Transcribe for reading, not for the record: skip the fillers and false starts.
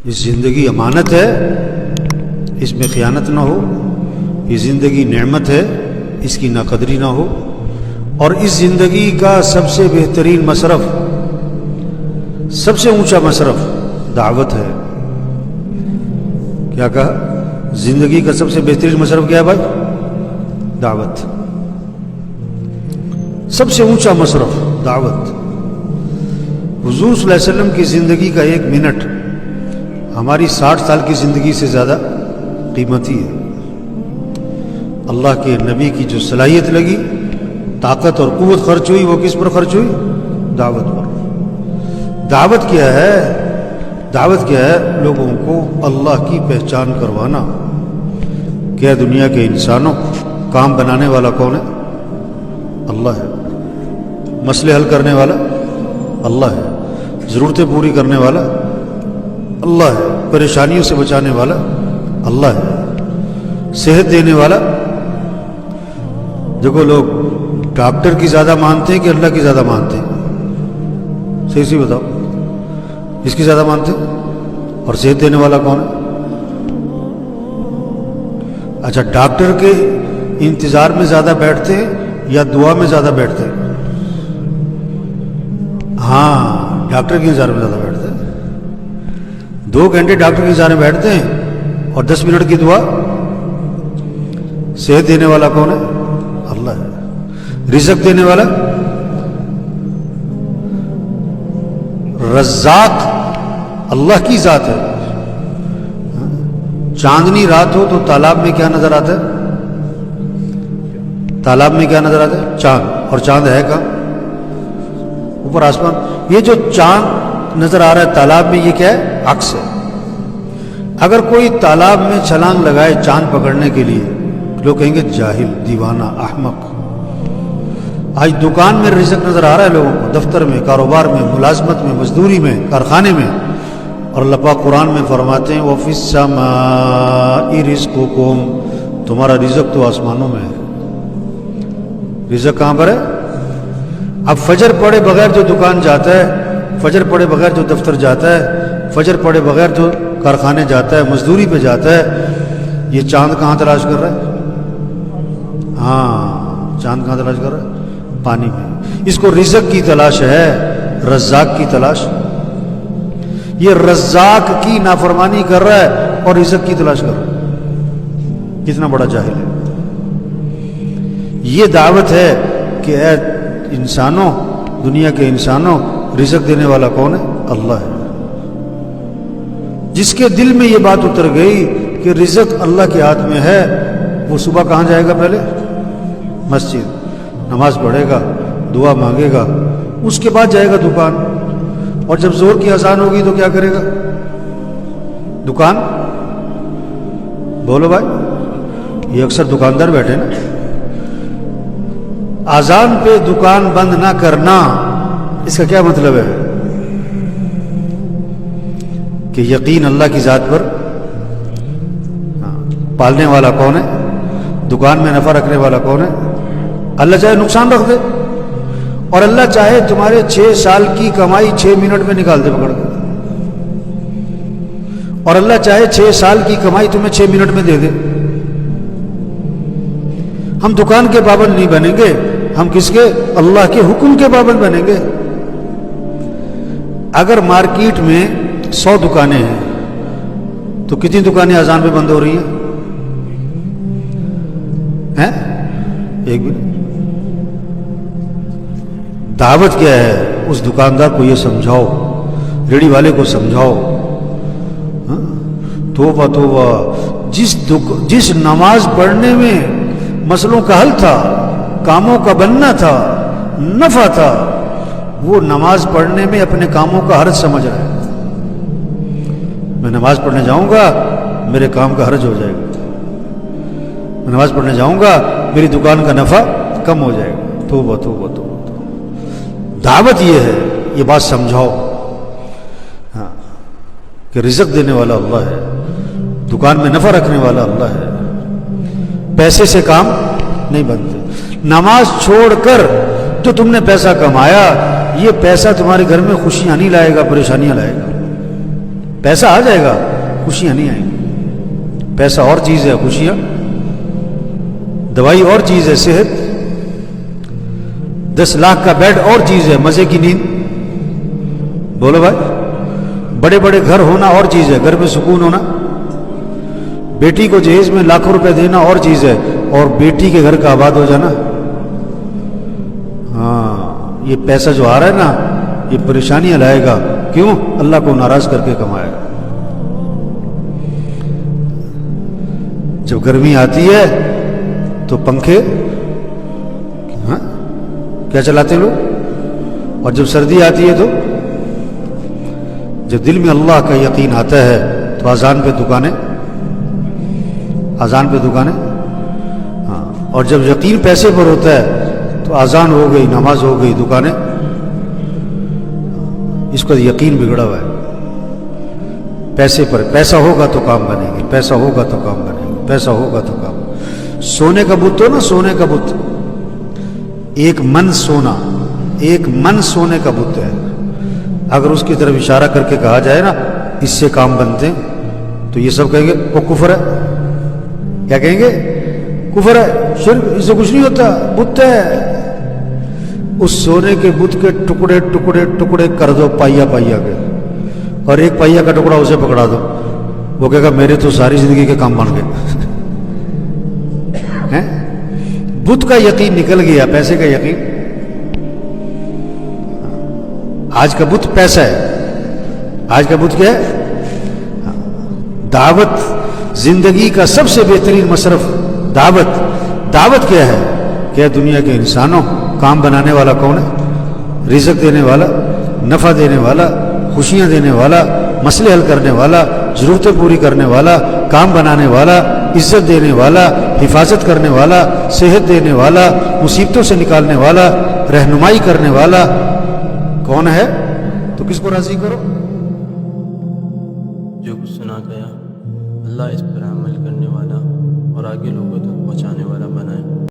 یہ زندگی امانت ہے، اس میں خیانت نہ ہو. یہ زندگی نعمت ہے، اس کی ناقدری نہ ہو. اور اس زندگی کا سب سے بہترین مصرف، سب سے اونچا مصرف دعوت ہے. کیا کہا؟ زندگی کا سب سے بہترین مصرف کیا ہے بھائی؟ دعوت. سب سے اونچا مصرف دعوت. حضور صلی اللہ علیہ وسلم کی زندگی کا 1 منٹ ہماری 60 سال کی زندگی سے زیادہ قیمتی ہے. اللہ کے نبی کی جو صلاحیت لگی، طاقت اور قوت خرچ ہوئی، وہ کس پر خرچ ہوئی؟ دعوت پر. دعوت کیا ہے؟ دعوت کیا ہے؟ لوگوں کو اللہ کی پہچان کروانا. کیا دنیا کے انسانوں کام بنانے والا کون ہے؟ اللہ ہے. مسئلے حل کرنے والا اللہ ہے. ضرورتیں پوری کرنے والا اللہ ہے. پریشانیوں سے بچانے والا اللہ ہے. صحت دینے والا. دیکھو لوگ ڈاکٹر کی زیادہ مانتے ہیں کہ اللہ کی زیادہ مانتے ہیں؟ صحیح سی بتاؤ، اس کی زیادہ مانتے ہیں؟ اور صحت دینے والا کون ہے؟ اچھا، ڈاکٹر کے انتظار میں زیادہ بیٹھتے ہیں یا دعا میں زیادہ بیٹھتے ہیں؟ ہاں، ڈاکٹر کے انتظار میں زیادہ بیٹھتے ہیں. 2 گھنٹے ڈاکٹر کے انتظار میں بیٹھتے ہیں اور 10 منٹ کی دعا. صحت دینے والا کون ہے؟ اللہ ہے. رزق دینے والا رزاق اللہ کی ذات ہے. چاندنی رات ہو تو تالاب میں کیا نظر آتا ہے؟ تالاب میں کیا نظر آتا ہے؟ چاند. اور چاند ہے کہاں؟ اوپر آسمان. یہ جو چاند نظر آ رہا ہے تالاب میں، یہ کیا ہے؟ عکس ہے. اگر کوئی تالاب میں چھلانگ لگائے چاند پکڑنے کے لیے، لوگ کہیں گے جاہل، دیوانہ، احمق. آج دکان میں رزق نظر آ رہا ہے لوگوں کو، دفتر میں، کاروبار میں، ملازمت میں، مزدوری میں، کارخانے میں. اور اللہ پاک قرآن میں فرماتے ہیں وَفِي السَّمَاءِ رِزْقُكُمْ، تمہارا رزق تو آسمانوں میں ہے. رزق کہاں پر ہے؟ اب فجر پڑے بغیر جو دکان جاتا ہے، فجر پڑے بغیر جو دفتر جاتا ہے، فجر پڑے بغیر جو کارخانے جاتا ہے، مزدوری پہ جاتا ہے، یہ چاند کہاں تلاش کر رہا ہے؟ ہاں، چاند کہاں تلاش کر رہا ہے؟ پانی میں. اس کو رزق کی تلاش ہے، رزاق کی تلاش. یہ رزاق کی نافرمانی کر رہا ہے اور رزق کی تلاش کر رہا ہے. کتنا بڑا جاہل ہے. یہ دعوت ہے کہ اے انسانوں، دنیا کے انسانوں، رزق دینے والا کون ہے؟ اللہ ہے. جس کے دل میں یہ بات اتر گئی کہ رزق اللہ کے ہاتھ میں ہے، وہ صبح کہاں جائے گا؟ پہلے مسجد، نماز پڑھے گا، دعا مانگے گا، اس کے بعد جائے گا دکان. اور جب زور کی اذان ہوگی تو کیا کرے گا؟ دکان. بولو بھائی، یہ اکثر دکاندار بیٹھے نا. اذان پہ دکان بند نہ کرنا، اس کا کیا مطلب ہے؟ کہ یقین اللہ کی ذات پر. پالنے والا کون ہے؟ دکان میں نفع رکھنے والا کون ہے؟ اللہ چاہے نقصان رکھ دے، اور اللہ چاہے تمہارے 6 سال کی کمائی 6 منٹ میں نکال دے پکڑ کے. اور اللہ چاہے 6 سال کی کمائی تمہیں 6 منٹ میں دے دے. ہم دکان کے پابند نہیں بنیں گے، ہم کس کے؟ اللہ کے حکم کے پابند بنیں گے. اگر مارکیٹ میں 100 دکانیں ہیں تو کتنی دکانیں اذان پہ بند ہو رہی ہیں؟ ایک بھی. دعوت کیا ہے؟ اس دکاندار کو یہ سمجھاؤ، ریڑھی والے کو سمجھاؤ. توبہ توبہ، جس نماز پڑھنے میں مسئلوں کا حل تھا، کاموں کا بننا تھا، نفع تھا، وہ نماز پڑھنے میں اپنے کاموں کا حرج سمجھ رہا ہے. میں نماز پڑھنے جاؤں گا، میرے کام کا حرج ہو جائے گا. میں نماز پڑھنے جاؤں گا، میری دکان کا نفع کم ہو جائے گا. توبہ توبہ توبہ. دعوت یہ ہے، یہ بات سمجھاؤ ہاں کہ رزق دینے والا اللہ ہے، دکان میں نفع رکھنے والا اللہ ہے. پیسے سے کام نہیں بنتے. نماز چھوڑ کر جو تم نے پیسہ کمایا، یہ پیسہ تمہارے گھر میں خوشیاں نہیں لائے گا، پریشانیاں لائے گا. پیسہ آ جائے گا، خوشیاں نہیں آئیں گی۔ پیسہ اور چیز ہے، خوشیاں، دوائی اور چیز ہے، صحت، 10 لاکھ کا بیڈ اور چیز ہے، مزے کی نیند، بولو بھائی، بڑے بڑے گھر ہونا اور چیز ہے، گھر میں سکون ہونا، بیٹی کو جہیز میں لاکھوں روپے دینا اور چیز ہے، اور بیٹی کے گھر کا آباد ہو جانا۔ ہاں، یہ پیسہ جو آ رہا ہے نا، یہ پریشانیاں لائے گا۔ کیوں؟ اللہ کو ناراض کر کے کمائے گا۔ جب گرمی آتی ہے تو پنکھے کیا چلاتے لوگ، اور جب سردی آتی ہے تو جب دل میں اللہ کا یقین آتا ہے تو اذان پہ دکانیں، ہاں، اور جب یقین پیسے پر ہوتا ہے تو اذان ہو گئی، نماز ہو گئی، دکانیں، اس کا یقین بگڑا ہوا ہے۔ پیسے پر، پیسہ ہوگا تو کام بنے گی، پیسہ ہوگا تو کام بنے گی، پیسہ ہوگا تو کام۔ سونے کا بت ہو نا، سونے کا بت، ایک من سونا، ایک من سونے کا بت ہے، اگر اس کی طرف اشارہ کر کے کہا جائے نا اس سے کام بنتے ہیں، تو یہ سب کہیں گے وہ کفر ہے۔ کیا کہیں گے؟ کفر ہے، شرک، اس سے کچھ نہیں ہوتا، بت ہے۔ اس سونے کے بت کے ٹکڑے ٹکڑے ٹکڑے کر دو، پائیا پائیا کے، اور ایک پائیا کا ٹکڑا اسے پکڑا دو، وہ کہے گا میرے تو ساری زندگی کے کام بن گئے۔ بت کا یقین نکل گیا، پیسے کا یقین۔ آج کا بت پیسہ ہے، آج کا بت کیا ہے؟ دعوت، زندگی کا سب سے بہترین مصرف دعوت۔ دعوت کیا ہے؟ کیا دنیا کے انسانوں کام بنانے والا کون ہے؟ رزق دینے والا، نفع دینے والا، خوشیاں دینے والا، مسئلے حل کرنے والا، ضرورتیں پوری کرنے والا، کام بنانے والا، عزت دینے والا، حفاظت کرنے والا، صحت دینے والا، مصیبتوں سے نکالنے والا، رہنمائی کرنے والا کون ہے؟ تو کس کو راضی کرو؟ جو کچھ سنا گیا اللہ اس پر عمل کرنے والا اور آگے لوگوں تک پہنچانے والا بنائے۔